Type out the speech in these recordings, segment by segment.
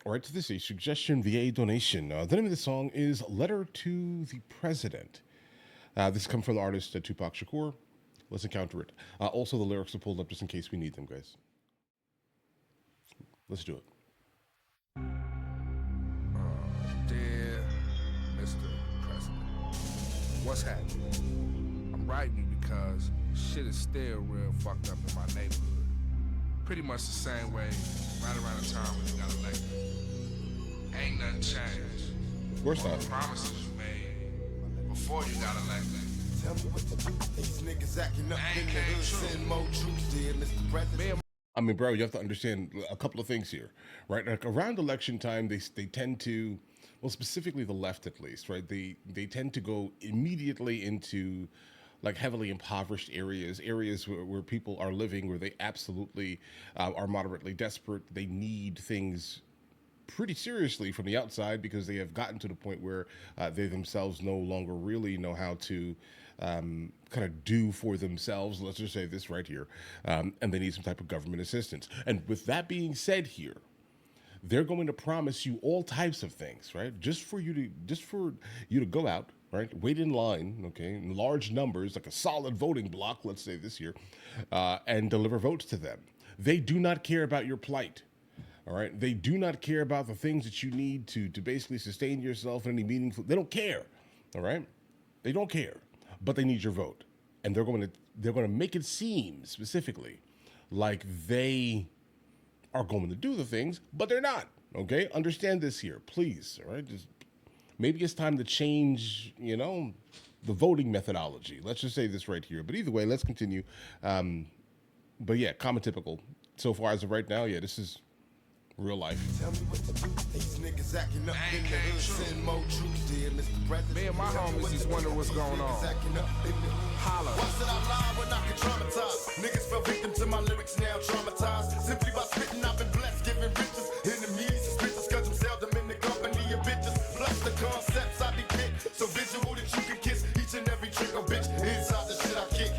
All right, so this is a suggestion via donation. The name of the song is Letter to the President. This comes from the artist Tupac Shakur. Let's encounter it. Also, the lyrics are pulled up just in case we need them, guys. Let's do it. Dear Mr. President, what's happening? I'm writing you because shit is still real fucked up in my neighborhood. Pretty much the same way right around the time when you got elected. Ain't nothing changed. Of course All not. the promises you made before you got elected. Tell me what to do. These niggas acting up Ain't in the came hood. true. Send more troops, dear Mr. President. Me and I mean, bro, you have to understand a couple of things here, right? Like around election time, they tend to, well, specifically the left at least, right? They tend to go immediately into like heavily impoverished areas where people are living, where they absolutely are moderately desperate. They need things pretty seriously from the outside because they have gotten to the point where they themselves no longer really know how to kind of do for themselves. Let's just say this right here, and they need some type of government assistance. And with that being said, here they're going to promise you all types of things, right? Just for you to go out, right? Wait in line, okay, in large numbers, like a solid voting block. Let's say this year, and deliver votes to them. They do not care about your plight. All right. They do not care about the things that you need to basically sustain yourself in any meaningful. They don't care. All right. They don't care, but they need your vote, and they're going to make it seem specifically like they are going to do the things, but they're not. Okay. Understand this here, please. All right. Just maybe it's time to change. The voting methodology. Let's just say this right here. But either way, let's continue. But yeah, common typical. So far as of right now, yeah, this is real life. Tell me what to do. These niggas acting up Ain't in the came hood. true. Send more troops, dear Mr. President. Me and my Tell me homies what just to do. wonder what's These going niggas on. acting up in the hood. Holla. Why should I lie when I can traumatize? Niggas fell victim to my lyrics, now traumatized. Simply by spitting, I've been blessed, giving riches. Enemies, suspicious, cause I'm seldom in the company of bitches. Plus the concepts I depict, so visual that you can kiss each and every trick or bitch inside the shit I kick.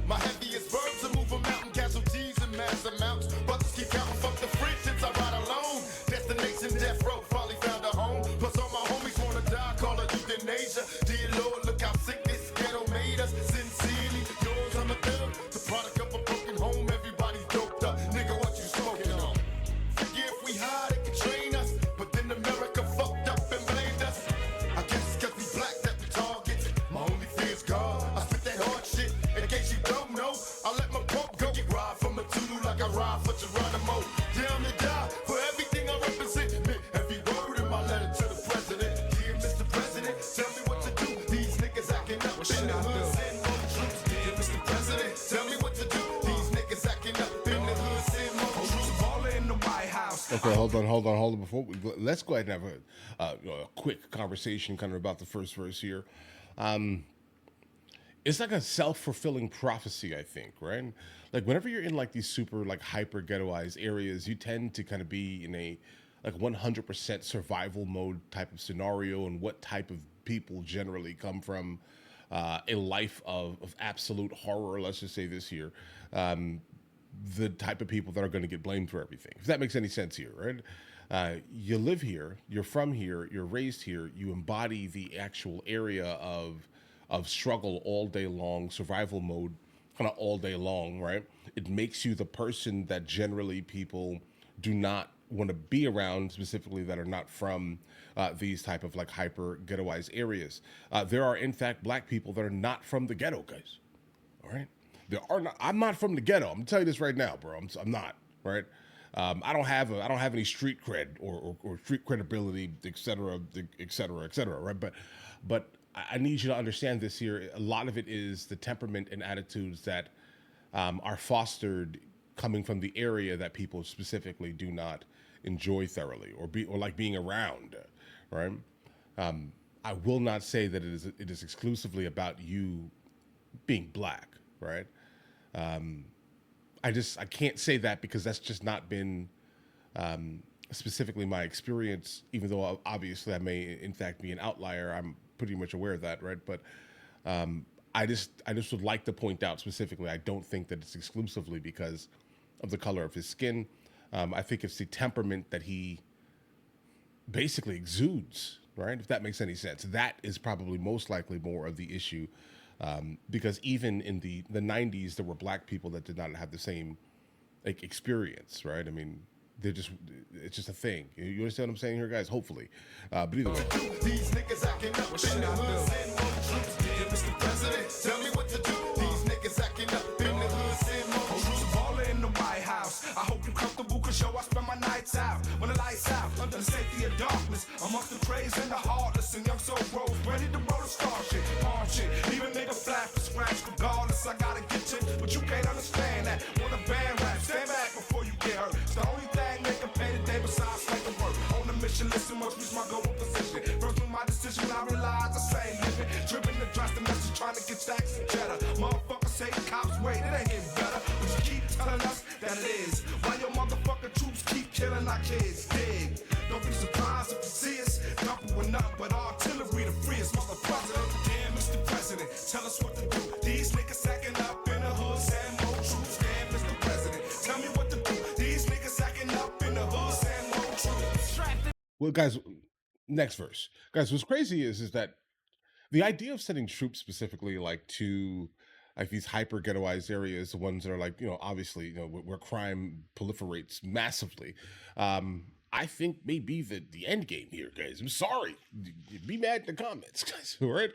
My heaviest verbs will move a mountain, casualties in mass amounts. But just keep counting, fuck the friendships I ride alone. Destination death row, finally found a home. Plus all my homies wanna die, call it euthanasia. Dear Lord, look how sick this ghetto made us. Sincerely, yours, I'm a thug. The product of a broken home, everybody's doped up. Nigga, what you smoking on? Forget if we high, they can train us. But then America fucked up and blamed us. I guess it's cause we black that we targets. My only fear is God. I spit that hard shit. In case you don't know, I let my pump go. Get ride from a Tulu like I ride for Geronimo. Down to die for everything I represent. Man, every word in my letter to the president. Dear Mr. President, tell me what to do. These niggas acting up in the hood. Send more troops. Dear Mr. President, tell me what to do. These niggas acting up in the hood. Send more troops. All in the White House. Okay, hold on. Before let's go ahead and have a quick conversation, kind of about the first verse here. It's like a self-fulfilling prophecy, I think, right? Like whenever you're in like these super like hyper ghettoized areas, you tend to kind of be in a like 100% survival mode type of scenario, and what type of people generally come from a life of absolute horror. Let's just say this here. The type of people that are going to get blamed for everything. If that makes any sense here, right? You live here, you're from here, you're raised here, you embody the actual area of struggle all day long, survival mode, kind of all day long, right? It makes you the person that generally people do not want to be around, specifically that are not from these type of like hyper ghettoized areas. There are in fact black people that are not from the ghetto, guys. All right. There are not. I'm not from the ghetto. I'm gonna tell you this right now, bro. I'm not. Right. I don't have any street cred or street credibility, et cetera, et cetera, et cetera. Right. But I need you to understand this here. A lot of it is the temperament and attitudes that are fostered coming from the area that people specifically do not enjoy thoroughly or like being around. Right. I will not say that it is exclusively about you being black, right? I can't say that because that's just not been specifically my experience. Even though obviously I may in fact be an outlier, I'm pretty much aware of that, right? But I just would like to point out specifically, I don't think that it's exclusively because of the color of his skin. I think it's the temperament that he basically exudes, right? If that makes any sense, that is probably most likely more of the issue, because even in the '90s, there were black people that did not have the same like experience, right? I mean, it's just a thing. You understand what I'm saying here, guys? Hopefully, but either way. These niggas acting up in the hood, send more troops. Dear Mr. President, tell me what to do. These niggas acting up in the hood, send more troops. Baller in the White House. I hope you're comfortable, cause yo, I spend my nights out. When the lights out, under the safety of darkness. Amongst the crazy and the heartless and young soul bros, ready to roll the star shit, arm shit. Even nigga flash for scratch, regardless, I gotta get you. But you can't understand that. When a band rap, stand back before you get hurt. It's the only thing they can pay today besides make it work. On the mission, listen, must reach my goal position. First with my decision, I realize I say living. Driven to dress the message, trying to get stacks and cheddar. Motherfuckers say the cops wait, it ain't getting better. But you keep telling us that it is. Why your motherfucking troops keep killing our kids? Dig. Don't be surprised if you see us doubling up, but artillery to free us, Mr. President. Damn, Mr. President, tell us what to do. These niggas acting up in the hood, send more troops. Damn, Mr. President, tell me what to do. These niggas acting up in the hood, send more troops. Well, guys, next verse, guys. What's crazy is that the idea of sending troops specifically like to like these hyper ghettoized areas, the ones that are like, obviously, where crime proliferates massively. I think may be the end game here, guys. I'm sorry. Be mad in the comments, guys. All right.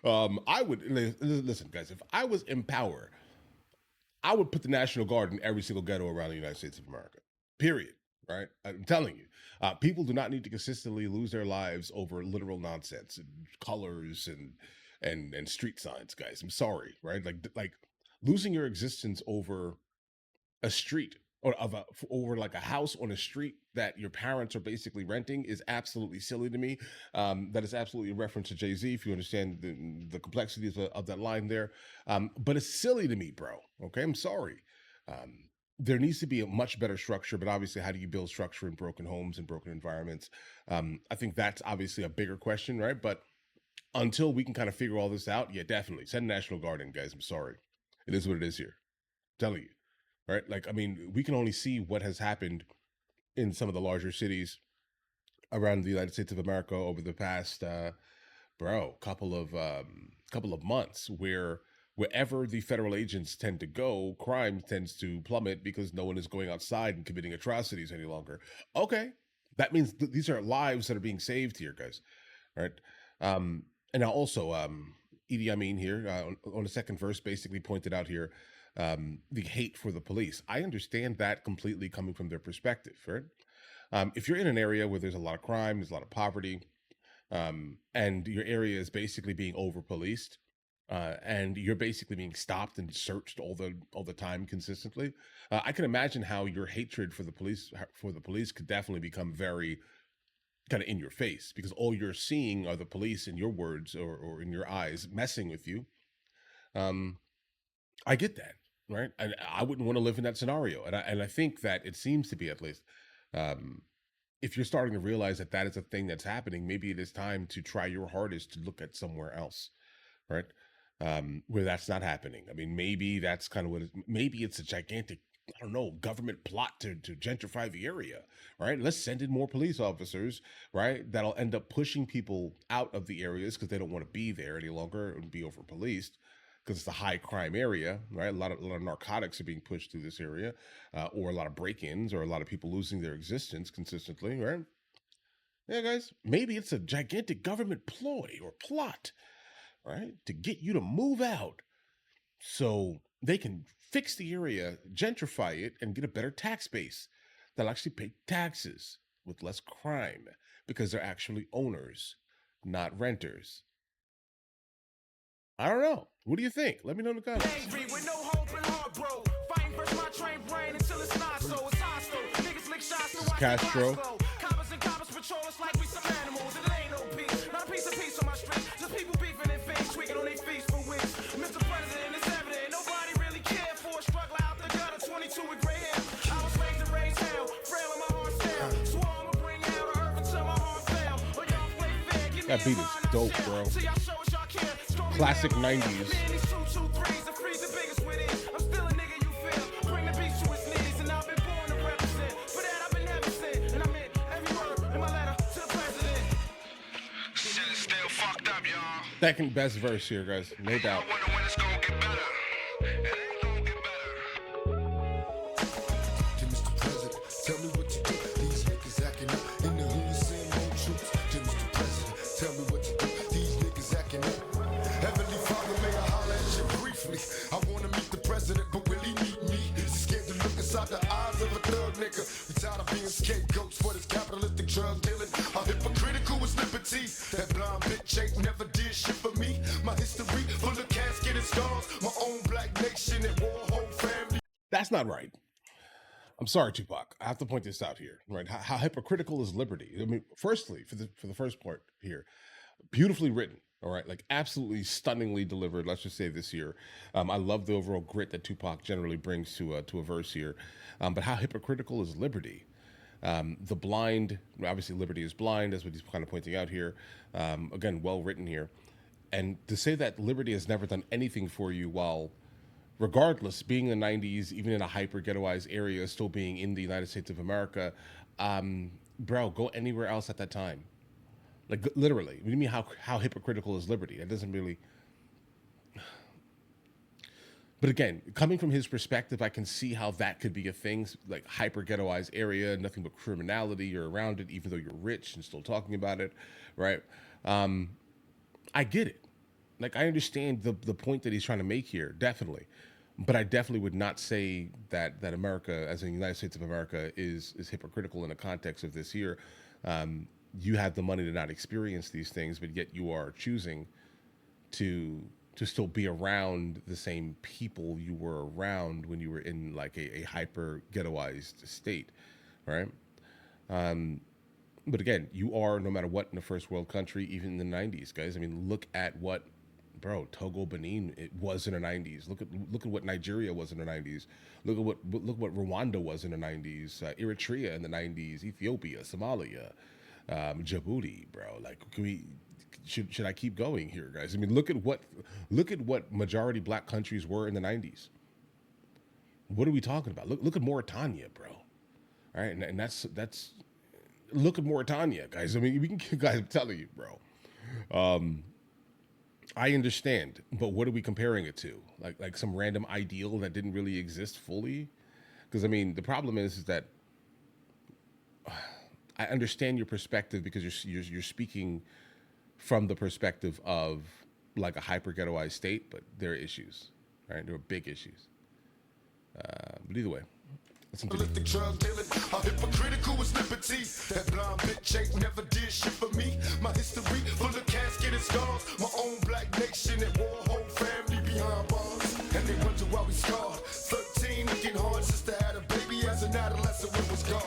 I would listen, guys. If I was in power, I would put the National Guard in every single ghetto around the United States of America. Period. Right. I'm telling you, people do not need to consistently lose their lives over literal nonsense and colors and street signs, guys. I'm sorry. Right. Like losing your existence over a street or over like a house on a street that your parents are basically renting is absolutely silly to me. That is absolutely a reference to Jay-Z, if you understand the complexities of that line there. But it's silly to me, bro. Okay, I'm sorry. There needs to be a much better structure, but obviously, how do you build structure in broken homes and broken environments? I think that's obviously a bigger question, right? But until we can kind of figure all this out, yeah, definitely send National Guard in, guys. I'm sorry. It is what it is here. I'm telling you. Right? Like, I mean, we can only see what has happened in some of the larger cities around the United States of America over the past, couple of months, where wherever the federal agents tend to go, crime tends to plummet because no one is going outside and committing atrocities any longer. Okay. That means these are lives that are being saved here, guys. Right? And now also, Idi Amin here on the second verse basically pointed out here, the hate for the police. I understand that completely coming from their perspective, right? If you're in an area where there's a lot of crime, there's a lot of poverty, and your area is basically being over-policed, and you're basically being stopped and searched all the time consistently, I can imagine how your hatred for the police could definitely become very kind of in your face, because all you're seeing are the police, in your words or in your eyes, messing with you. I get that. Right. And I wouldn't want to live in that scenario. And I think that it seems to be, at least, if you're starting to realize that is a thing that's happening, maybe it is time to try your hardest to look at somewhere else. Right. Where that's not happening. I mean, maybe that's kind of maybe it's a gigantic, I don't know, government plot to gentrify the area. Right. Let's send in more police officers. Right. That'll end up pushing people out of the areas because they don't want to be there any longer and be over policed, because it's a high crime area, right? A lot of narcotics are being pushed through this area, or a lot of break-ins, or a lot of people losing their existence consistently, right? Yeah, guys, maybe it's a gigantic government ploy or plot, right? To get you to move out so they can fix the area, gentrify it, and get a better tax base that'll actually pay taxes with less crime because they're actually owners, not renters. I don't know. What do you think? Let me know in the comments. Angry with no hope and heart, bro. Fighting versus my trained brain until it's not so. It's hostile. Niggas lick shots to watch Castro. Coppers and coppers patrol us like we some animals. And it ain't no peace. Not a piece of peace on my street. Just people beefing and fiends, tweaking on their feet for weeks. Mr. President, it's evident. Nobody really cared for a struggle out the gutter. 22 with gray hair. I was raised to raise hell. Frail in my heart style. Swore I'ma bring hell to earth until my heart fail. Or y'all play fair. Give That beat is dope, bro. Classic 90s. second best verse here, guys, no doubt. I wonder when it's gonna get better. It ain't gonna get better. Mr. President, tell me what you do. These niggas acting up in the hood, saying no troops. Mr. President, tell me what you do. These niggas acting up. Heavenly Father, may I holler at you briefly. I wanna meet the president, but will he meet me? Is he scared to look inside the eyes of a thug nigga? We tired of being scapegoats for this capitalistic drug dealing. How hypocritical is liberty? That blind bitch ain't never did shit for me. My history full of casket and scars. My own black nation and war, whole family. That's not right. I'm sorry, Tupac. I have to point this out here, right? How hypocritical is liberty? I mean, firstly, for the first part here, beautifully written. All right, like absolutely stunningly delivered. Let's just say this year, I love the overall grit that Tupac generally brings to a verse here. But how hypocritical is liberty? The blind, obviously, liberty is blind. That's what he's kind of pointing out here. Again, well written here, and to say that liberty has never done anything for you while, regardless, being in the 90s, even in a hyper ghettoized area, still being in the United States of America, bro, go anywhere else at that time. Like literally, what do you mean how hypocritical is liberty? That doesn't really. But again, coming from his perspective, I can see how that could be a thing, like hyper ghettoized area, nothing but criminality. You're around it, even though you're rich and still talking about it, right? I get it. Like I understand the point that he's trying to make here, definitely. But I definitely would not say that America, as in the United States of America, is hypocritical in the context of this here. You have the money to not experience these things, but yet you are choosing to still be around the same people you were around when you were in like a hyper ghettoized state, right? But again, you are, no matter what, in a first world country, even in the 90s, guys. I mean, look at what, bro, Togo, Benin, it was in the 90s. Look at what Nigeria was in the 90s. Look what Rwanda was in the 90s. Eritrea in the 90s. Ethiopia, Somalia, Djibouti, bro. Like, should I keep going here, guys? I mean, look at what majority black countries were in the 90s. What are we talking about? Look at Mauritania, bro. All right, and that's look at Mauritania, guys. I mean, we can, guys, I'm telling you, bro. I understand, but what are we comparing it to? Like some random ideal that didn't really exist fully? Because I mean, the problem is that I understand your perspective because you're speaking from the perspective of like a hyper ghettoized state, but there are issues, right? There are big issues. But either way, let's continue. Drug dealing, how hypocritical is liberty? That blind bitch ain't never did shit for me. My history full of casket and scars. My own black nation and war, whole family behind bars. And they wonder why we scarred. 13 looking hard, sister had a baby as an adolescent when was gone.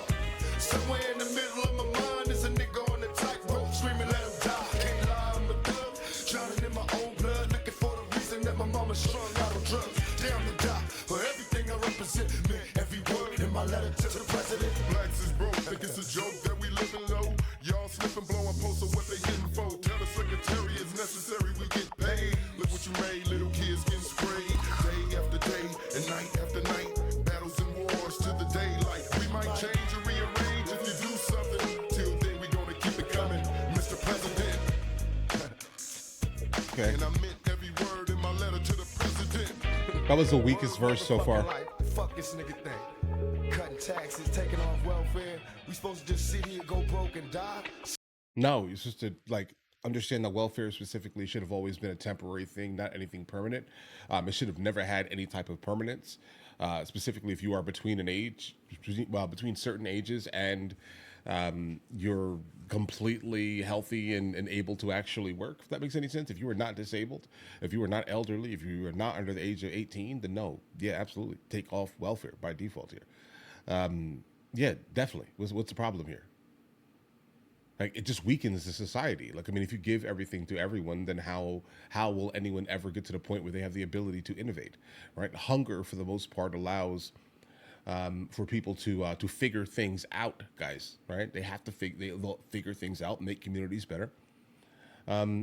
Somewhere in the middle of my mind is a nigga on the tightrope screaming let him die. Can't lie, I'm a thug, drowning in my own blood, looking for the reason that my mama strung out on drugs. Down to die for everything I represent. Man, every word in my letter to the president. Blacks is broke, think it's a joke that we living low. Y'all slipping, blowing posts of what they getting for. Tell the secretary it's necessary, we get paid. Look what you made, little kids getting sprayed. Day after day and night after night. Battles and wars to the daylight. We might change or rearrange if you do something. Till then we gonna keep it coming, Mr. President. Okay. And I meant every word in my letter to the president. That was the weakest verse so far. Fuck this nigga thing. Cutting taxes, taking off welfare. We supposed to just sit here, go broke and die? No, it's just to like understand that welfare specifically should have always been a temporary thing, not anything permanent. It should have never had any type of permanence. Specifically, if you are between between certain ages and you're completely healthy and able to actually work, if that makes any sense. If you are not disabled, if you are not elderly, if you are not under the age of 18, then no, yeah, absolutely, take off welfare by default here. Yeah, definitely. What's the problem here? Like, it just weakens the society. Like, I mean, if you give everything to everyone, then how will anyone ever get to the point where they have the ability to innovate, right? Hunger, for the most part, allows for people to figure things out, guys, right? They have to they'll figure things out, make communities better.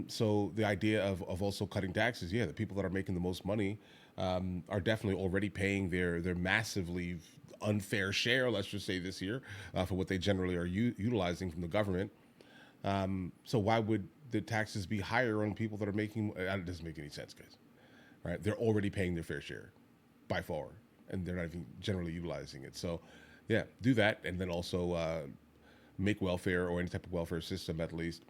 So the idea of also cutting taxes, yeah, the people that are making the most money are definitely already paying their massively unfair share, let's just say this year, for what they generally are utilizing from the government. So why would the taxes be higher on people that are making? It doesn't make any sense, guys. Right? They're already paying their fair share, by far, and they're not even generally utilizing it. So, yeah, do that, and then also make welfare or any type of welfare system at least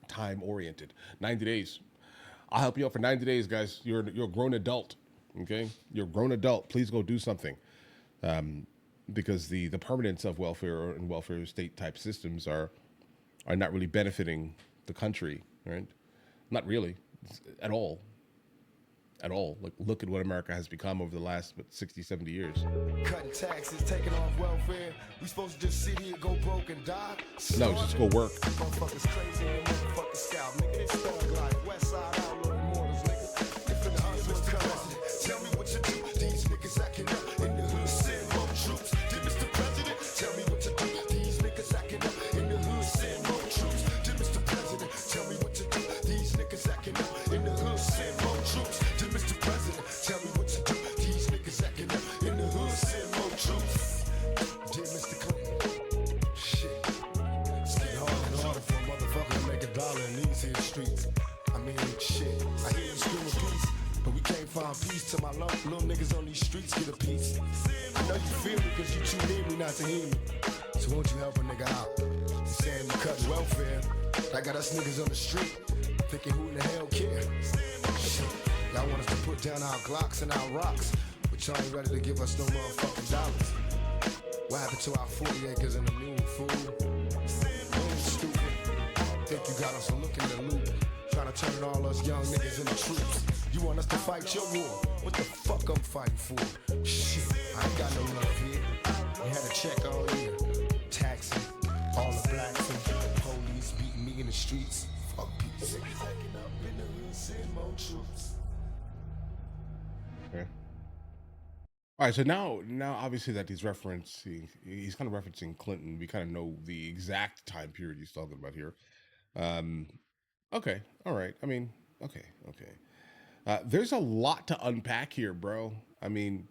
time oriented. 90 days. I'll help you out for 90 days, guys. You're a grown adult. Okay, you're a grown adult. Please go do something. Because the permanence of welfare and welfare state type systems are not really benefiting the country, right? Not really at all. At all. Like, look at what America has become over the last 60, 70 years. Cutting taxes, taking off welfare. We supposed to just sit here, go broke and die? No, just go work. Motherfuckers crazy and motherfuckers scout. Nigga, this thug life. West side outlaw immortals, nigga. If the hustle President, tell me what you do. These niggas acting up in the hood. Send more troops. Did Mr. President tell me what to do? These niggas acting up in the hood. Send more troops. Did Mr. President tell me what to do? These niggas acting up in the hood. Send more troops. Did Mr. President tell me what to do? These niggas acting up in the hood. Send more troops. Dear Mr. Clinton, shit. It's getting harder and harder for a motherfucker to make a dollar in these here streets. I mean, shit. I hear you screaming peace, but we can't find peace till my little niggas on these streets get a piece. I know you feel me because you too near me not to hear me. So won't you help a nigga out? You saying you cutting welfare. I got us niggas on the street thinking who in the hell care? Shit. Y'all want us to put down our Glocks and our rocks, but y'all ain't ready to give us no motherfucking dollars. What happened to our 40 acres and a mule, fool? Boom, stupid. Think you got us looking the loop, trying to turn all us young niggas into troops. You want us to fight your war? What the fuck I'm fighting for? Shit, I ain't got no love here. We had a check all year, taxing all the blacks and police beating me in the streets. Fuck peace. Niggas acting up in the hood, send more troops. Okay. All right, so now obviously that he's kind of referencing Clinton. We kind of know the exact time period he's talking about here. Okay, all right. I mean, okay. There's a lot to unpack here, bro. I mean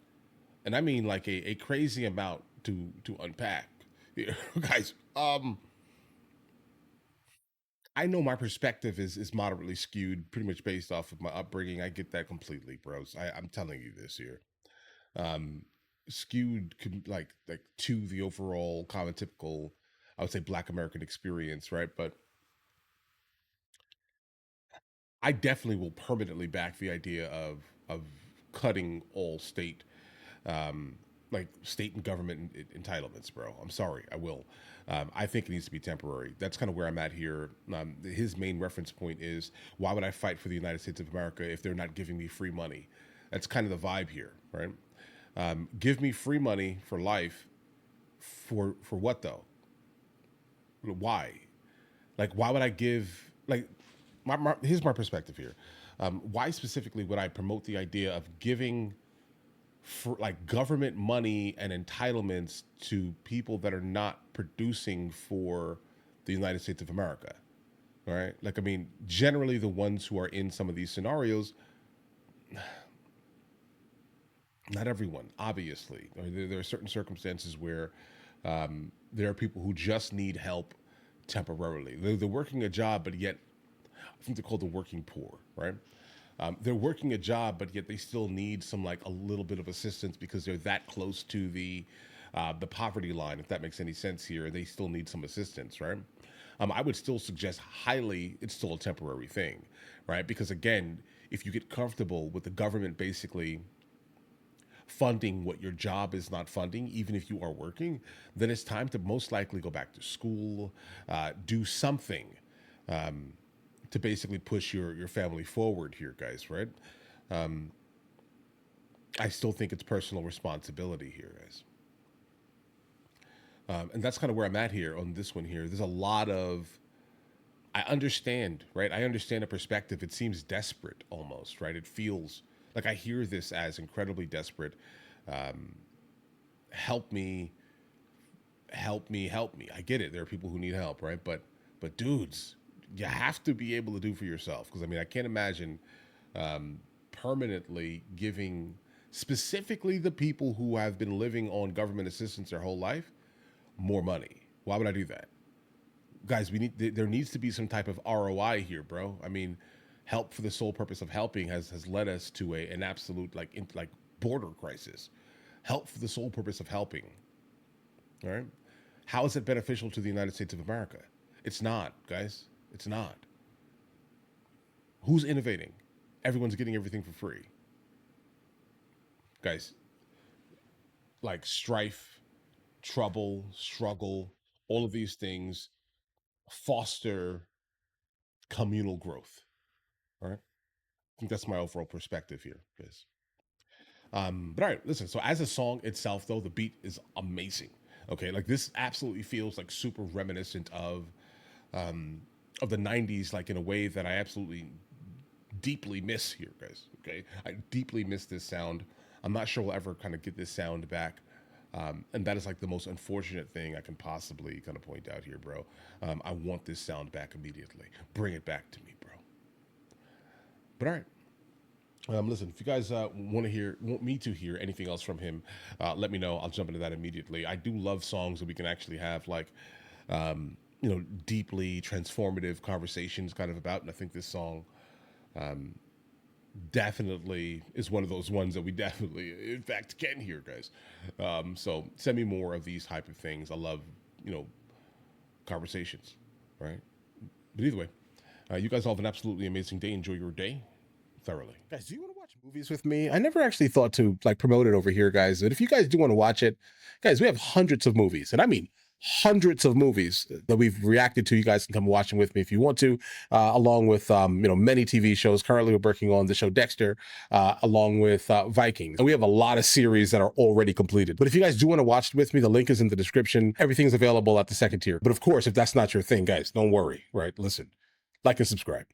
like a crazy amount to unpack. Guys, I know my perspective is moderately skewed, pretty much based off of my upbringing. I get that completely, bros. I'm telling you this here. Skewed like to the overall common typical, I would say, Black American experience, right? But I definitely will permanently back the idea of cutting all state, like state and government entitlements, bro. I'm sorry, I will. I think it needs to be temporary. That's kind of where I'm at here. His main reference point is, why would I fight for the United States of America if they're not giving me free money? That's kind of the vibe here, right? Give me free money for life. For what though? Why? Like, why would I give, like, here's my perspective here. Why specifically would I promote the idea of giving for like government money and entitlements to people that are not producing for the United States of America? All right. Like, I mean, generally the ones who are in some of these scenarios, not everyone, obviously. I mean, there are certain circumstances where there are people who just need help temporarily. They're working a job, but yet, I think they're called the working poor, right? They're working a job, but yet they still need some, like, a little bit of assistance because they're that close to the poverty line, if that makes any sense here. They still need some assistance, right? I would still suggest highly it's still a temporary thing, right? Because again, if you get comfortable with the government basically funding what your job is not funding, even if you are working, then it's time to most likely go back to school, do something to basically push your family forward here, guys, right? I still think it's personal responsibility here, guys. And that's kind of where I'm at here on this one here. There's a lot of, I understand, right? I understand the perspective. It seems desperate almost, right? It feels like I hear this as incredibly desperate. Help me, help me, help me. I get it. There are people who need help, right? But dudes, you have to be able to do for yourself. Because I mean, I can't imagine permanently giving specifically the people who have been living on government assistance their whole life more money. Why would I do that? guys, there needs to be some type of ROI here, bro. I mean, help for the sole purpose of helping has led us to an absolute like border crisis. Help for the sole purpose of helping. All right? How is it beneficial to the United States of America? It's not, guys. It's not. Who's innovating? Everyone's getting everything for free. Guys, like strife, trouble, struggle, all of these things foster communal growth. All right? I think that's my overall perspective here, guys. But all right, listen. So as a song itself, though, the beat is amazing. Okay, like this absolutely feels like super reminiscent of the '90s, like in a way that I absolutely deeply miss here, guys. Okay, I deeply miss this sound. I'm not sure we'll ever kind of get this sound back, and that is like the most unfortunate thing I can possibly kind of point out here, bro. I want this sound back immediately. Bring it back to me, bro. But all right. Listen, if you guys want me to hear anything else from him, let me know. I'll jump into that immediately. I do love songs that we can actually have like, deeply transformative conversations kind of about. And I think this song definitely is one of those ones that we definitely, in fact, can hear, guys. So send me more of these type of things. I love, conversations, right? But either way, you guys all have an absolutely amazing day. Enjoy your day thoroughly. Guys, do you want to watch movies with me? I never actually thought to like promote it over here, guys. But if you guys do want to watch it, guys, we have hundreds of movies, and I mean hundreds of movies that we've reacted to. You guys can come watch them with me if you want to, along with many TV shows. Currently, we're working on the show Dexter, along with Vikings, and we have a lot of series that are already completed. But if you guys do want to watch it with me, the link is in the description. Everything's available at the second tier. But of course, if that's not your thing, guys, don't worry. Right? Listen, like and subscribe.